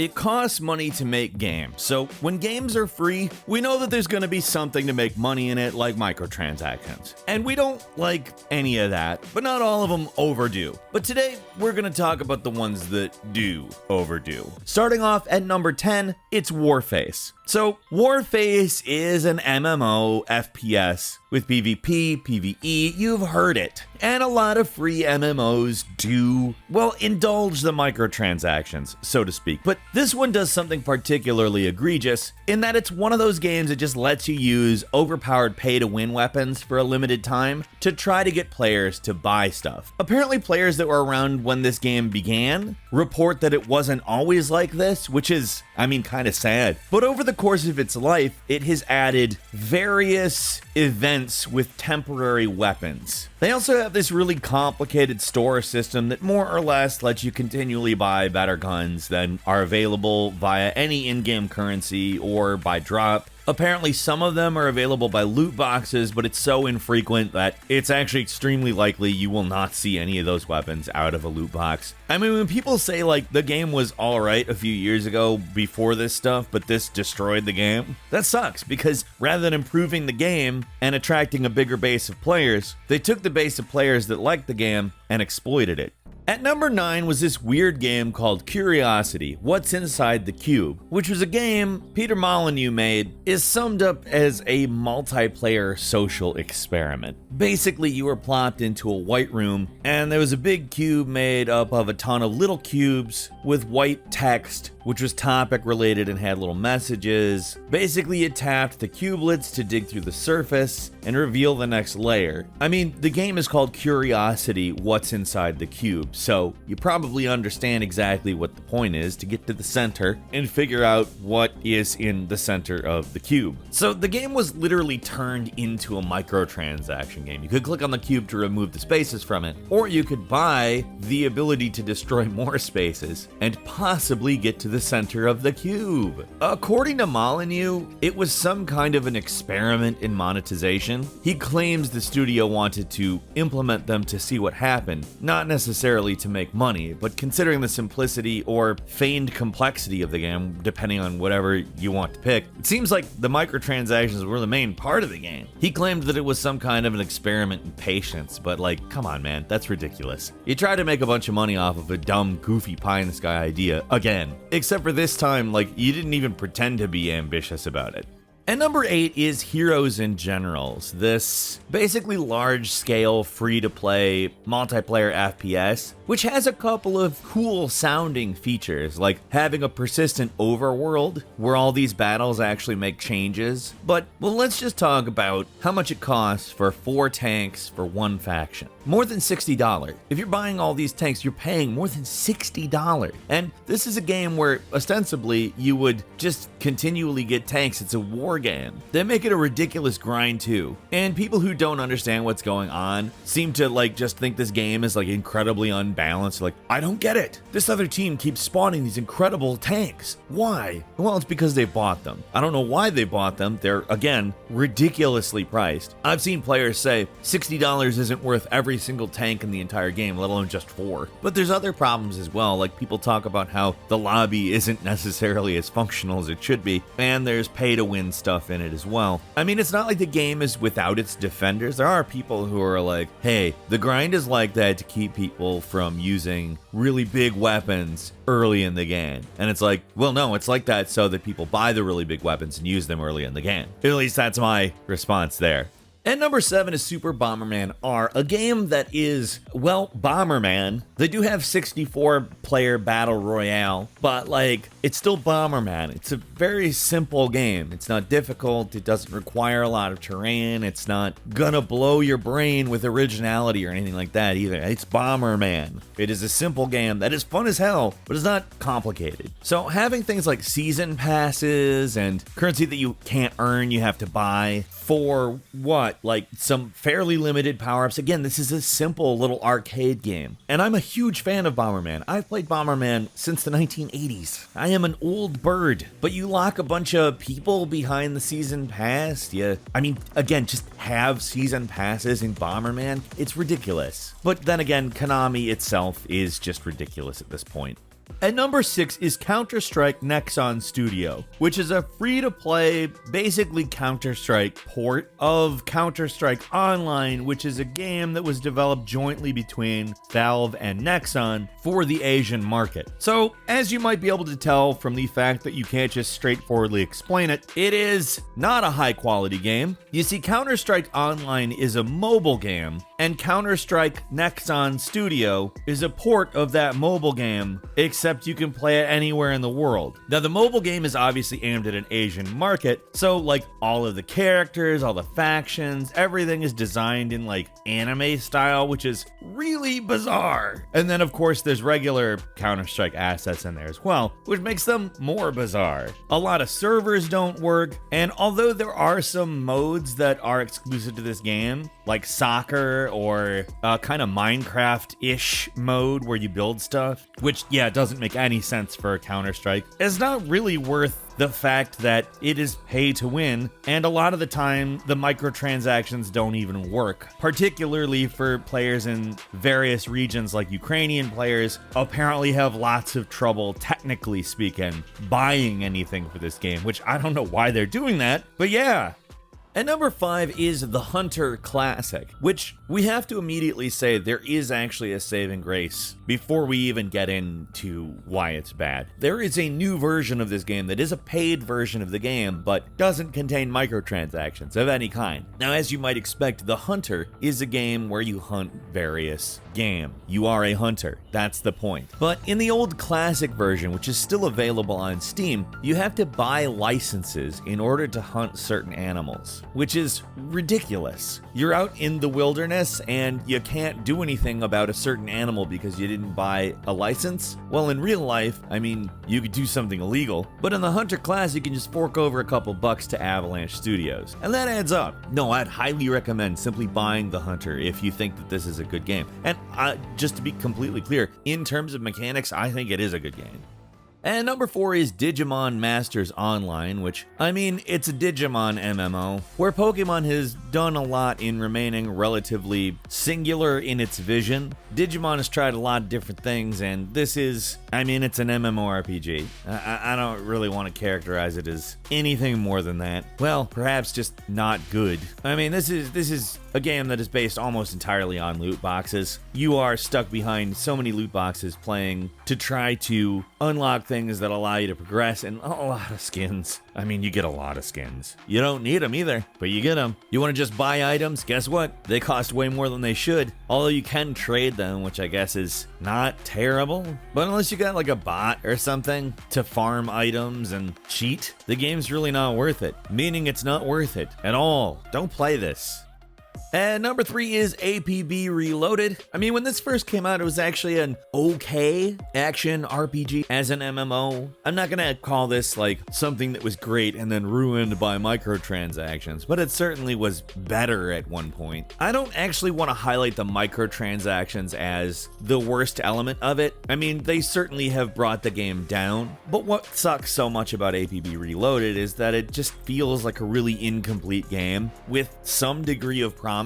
It costs money to make games, so when games are free, we know that there's going to be something to make money in it, like microtransactions. And we don't like any of that, but not all of them overdo. But today, we're going to talk about the ones that do overdo. Starting off at number 10, it's Warface. So, Warface is an MMO FPS with PvP, PvE, you've heard it. And a lot of free MMOs do, well, indulge the microtransactions, so to speak. But this one does something particularly egregious in that it's one of those games that just lets you use overpowered pay-to-win weapons for a limited time to try to get players to buy stuff. Apparently, players that were around when this game began report that it wasn't always like this, which is, kind of sad. But over the course of its life, it has added various events with temporary weapons. They also have this really complicated store system that more or less lets you continually buy better guns than are available via any in-game currency or by drop. Apparently, some of them are available by loot boxes, but it's so infrequent that it's actually extremely likely you will not see any of those weapons out of a loot box. When people say, the game was alright a few years ago before this stuff, but this destroyed the game, that sucks, because rather than improving the game and attracting a bigger base of players, they took the base of players that liked the game and exploited it. At number 9 was this weird game called Curiosity, What's Inside the Cube, which was a game Peter Molyneux made, is summed up as a multiplayer social experiment. Basically, you were plopped into a white room, and there was a big cube made up of a ton of little cubes with white text, which was topic related and had little messages. Basically, you tapped the cubelets to dig through the surface and reveal the next layer. The game is called Curiosity, What's Inside the Cube, so you probably understand exactly what the point is, to get to the center and figure out what is in the center of the cube. So the game was literally turned into a microtransaction game. You could click on the cube to remove the spaces from it, or you could buy the ability to destroy more spaces and possibly get to the center of the cube. According to Molyneux, it was some kind of an experiment in monetization. He claims the studio wanted to implement them to see what happened, not necessarily to make money, but considering the simplicity or feigned complexity of the game, depending on whatever you want to pick, it seems like the microtransactions were the main part of the game. He claimed that it was some kind of an experiment in patience, but come on man, that's ridiculous. You try to make a bunch of money off of a dumb, goofy pie-in-the-sky idea again. Except for this time, you didn't even pretend to be ambitious about it. And number 8 is Heroes and Generals, this basically large-scale, free-to-play, multiplayer FPS, which has a couple of cool-sounding features, like having a persistent overworld, where all these battles actually make changes. But, let's just talk about how much it costs for 4 tanks for one faction. More than $60. If you're buying all these tanks, you're paying more than $60. And this is a game where, ostensibly, you would just continually get tanks. It's a war game. They make it a ridiculous grind too. And people who don't understand what's going on seem to just think this game is incredibly unbalanced. I don't get it. This other team keeps spawning these incredible tanks. Why? Well, it's because they bought them. I don't know why they bought them. They're, again, ridiculously priced. I've seen players say $60 isn't worth every single tank in the entire game, let alone just 4. But there's other problems as well. People talk about how the lobby isn't necessarily as functional as it should be, and there's pay-to-win stuff in it as well. It's not like the game is without its defenders. There are people who are like, hey, the grind is like that to keep people from using really big weapons early in the game. And it's like, well, no, it's like that so that people buy the really big weapons and use them early in the game. At least that's my response there. And number 7 is Super Bomberman R, a game that is, Bomberman. They do have 64-player Battle Royale, but, it's still Bomberman. It's a very simple game. It's not difficult. It doesn't require a lot of terrain. It's not gonna blow your brain with originality or anything like that either. It's Bomberman. It is a simple game that is fun as hell, but it's not complicated. So having things like season passes and currency that you can't earn, you have to buy for what? Some fairly limited power-ups. Again, this is a simple little arcade game. And I'm a huge fan of Bomberman. I've played Bomberman since the 1980s. I am an old bird. But you lock a bunch of people behind the season pass. Again, just have season passes in Bomberman. It's ridiculous. But then again, Konami itself is just ridiculous at this point. At number 6 is CounterStrike Nexon Studio, which is a free-to-play, basically CounterStrike port of CounterStrike Online, which is a game that was developed jointly between Valve and Nexon for the Asian market. So, as you might be able to tell from the fact that you can't just straightforwardly explain it, it is not a high-quality game. You see, CounterStrike Online is a mobile game, and CounterStrike Nexon Studio is a port of that mobile game, except you can play it anywhere in the world. Now, the mobile game is obviously aimed at an Asian market, so like all of the characters, all the factions, everything is designed in like anime style, which is really bizarre. And then of course there's regular Counter-Strike assets in there as well, which makes them more bizarre. A lot of servers don't work, and although there are some modes that are exclusive to this game, like soccer or kind of Minecraft-ish mode where you build stuff, which, yeah, doesn't make any sense for Counter-Strike, it's not really worth the fact that it is pay to win, and a lot of the time the microtransactions don't even work, particularly for players in various regions. Like Ukrainian players apparently have lots of trouble, technically speaking, buying anything for this game, which I don't know why they're doing that, but yeah. At number 5 is the Hunter Classic, which we have to immediately say there is actually a saving grace before we even get into why it's bad. There is a new version of this game that is a paid version of the game, but doesn't contain microtransactions of any kind. Now, as you might expect, the Hunter is a game where you hunt various game. You are a hunter, that's the point. But in the old classic version, which is still available on Steam, you have to buy licenses in order to hunt certain animals, which is ridiculous. You're out in the wilderness and you can't do anything about a certain animal because you didn't buy a license. Well, in real life, I mean, you could do something illegal, but in the Hunter class, you can just fork over a couple bucks to Avalanche Studios, and that adds up. No, I'd highly recommend simply buying the Hunter if you think that this is a good game. And just to be completely clear, in terms of mechanics, I think it is a good game. And number 4 is Digimon Masters Online, which, I mean, it's a Digimon MMO, where Pokemon has done a lot in remaining relatively singular in its vision. Digimon has tried a lot of different things, and this is, I mean, it's an MMORPG. I don't really want to characterize it as anything more than that. Well, perhaps just not good. I mean, this is a game that is based almost entirely on loot boxes. You are stuck behind so many loot boxes playing to try to unlock things that allow you to progress, and a lot of skins. I mean, you get a lot of skins. You don't need them either, but you get them. You want to just buy items? Guess what? They cost way more than they should. Although you can trade them, which I guess is not terrible. But unless you got like a bot or something to farm items and cheat, the game's really not worth it. Meaning it's not worth it at all. Don't play this. And number 3 is APB Reloaded. I mean, when this first came out, it was actually an okay action RPG as an MMO. I'm not gonna call this like something that was great and then ruined by microtransactions, but it certainly was better at one point. I don't actually want to highlight the microtransactions as the worst element of it. I mean, they certainly have brought the game down, but what sucks so much about APB Reloaded is that it just feels like a really incomplete game with some degree of promise,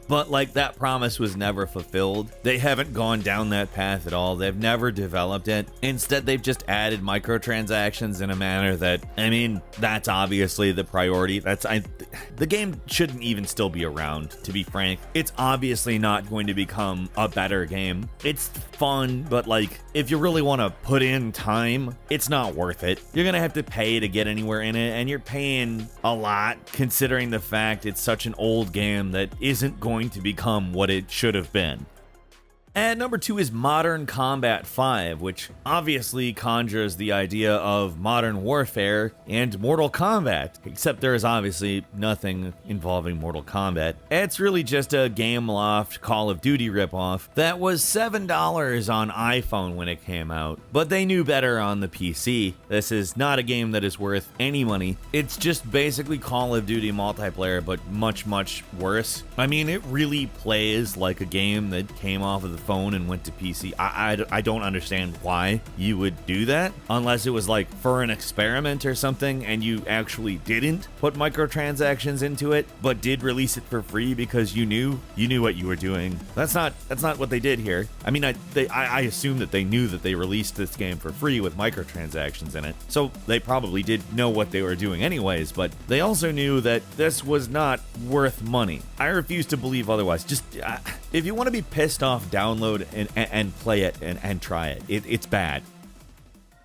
but like that promise was never fulfilled. They haven't gone down that path at all. They've never developed it. Instead, they've just added microtransactions in a manner that, I mean, that's obviously the priority. The game shouldn't even still be around, to be frank. It's obviously not going to become a better game. It's fun, but like, if you really want to put in time, it's not worth it. You're gonna have to pay to get anywhere in it, and you're paying a lot considering the fact it's such an old game that isn't going to become what it should have been. And number 2 is Modern Combat 5, which obviously conjures the idea of modern warfare and Mortal Kombat, except there is obviously nothing involving Mortal Kombat. It's really just a Gameloft Call of Duty ripoff that was $7 on iPhone when it came out, but they knew better on the PC. This is not a game that is worth any money. It's just basically Call of Duty multiplayer, but much, much worse. I mean, it really plays like a game that came off of the phone and went to PC. I don't understand why you would do that unless it was like for an experiment or something and you actually didn't put microtransactions into it but did release it for free because you knew what you were doing. That's not what they did here. I mean, I assume that they knew that they released this game for free with microtransactions in it, so they probably did know what they were doing anyways, but they also knew that this was not worth money. I refuse to believe otherwise. Just if you want to be pissed off, download and play it and try it. It's bad.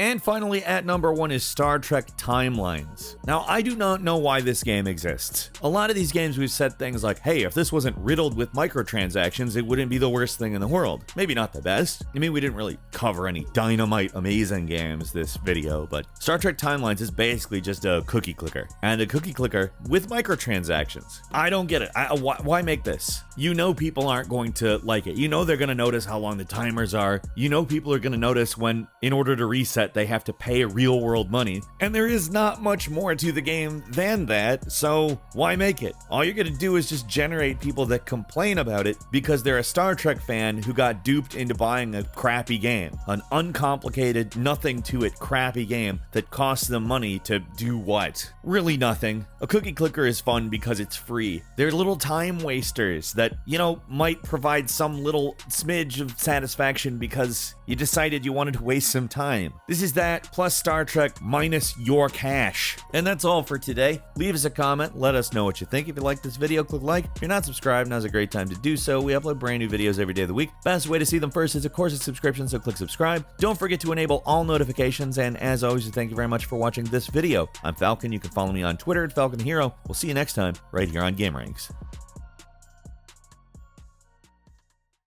And finally, at number 1 is Star Trek Timelines. Now, I do not know why this game exists. A lot of these games we've said things like, hey, if this wasn't riddled with microtransactions, it wouldn't be the worst thing in the world. Maybe not the best. I mean, we didn't really cover any dynamite amazing games this video, but Star Trek Timelines is basically just a cookie clicker. And a cookie clicker with microtransactions. I don't get it. Why make this? You know people aren't going to like it. You know they're going to notice how long the timers are. You know people are going to notice when, in order to reset, they have to pay real world money, and there is not much more to the game than that, so why make it? All you're gonna do is just generate people that complain about it because they're a Star Trek fan who got duped into buying a crappy game. An uncomplicated, nothing to it crappy game that costs them money to do what? Really nothing. A cookie clicker is fun because it's free. They're little time wasters that, might provide some little smidge of satisfaction because you decided you wanted to waste some time. This is that, plus Star Trek, minus your cash. And that's all for today. Leave us a comment, let us know what you think. If you like this video, click like. If you're not subscribed, now's a great time to do so. We upload brand new videos every day of the week. Best way to see them first is, of course, a subscription, so click subscribe. Don't forget to enable all notifications, and as always, thank you very much for watching this video. I'm Falcon. You can follow me on Twitter at FalconHero. We'll see you next time, right here on gameranx.